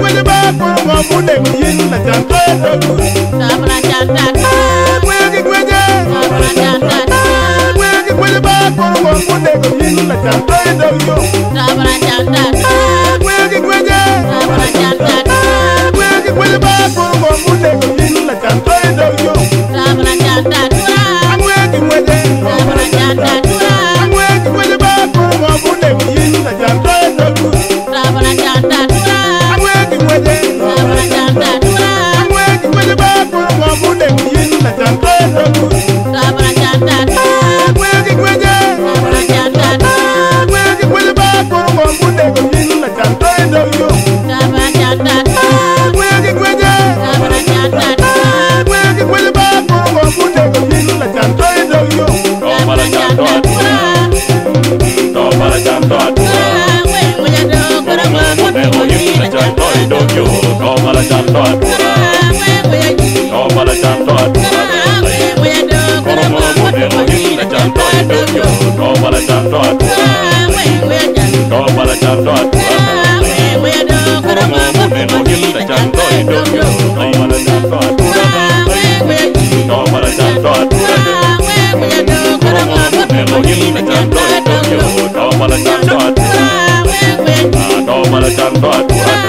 With Mude yin na chanta dogu. Sabra chanta. Gwegi gweje. Sabra chanta. Gwegi gweje ba koro mude yin na chanta dogu. Sabra chanta. Gwegi gweje. Sabra chanta. Gwegi gweje ba koro mude yin na chanta dogu. Sabra chanta. Gwegi gweje. Sabra chanta. Gwegi gweje ba koro mude yin na chanta dogu. Sabra chanta. Gwegi gweje. Sabra chanta. Gwegi gweje ba koro mude yin na chanta dogu. Sabra chanta. Gwegi gweje. Sabra chanta. Gwegi gweje ba koro mude yin na chanta dogu. Sabra chanta. Gwegi gweje. Sabra chanta. Gwegi gweje ba koro mude yin na chanta dogu. Sabra chanta. Toma la chanta. Toma la chanta. Toma la chanta. Toma la chanta. Toma la chanta. Toma la chanta. Toma la chanta.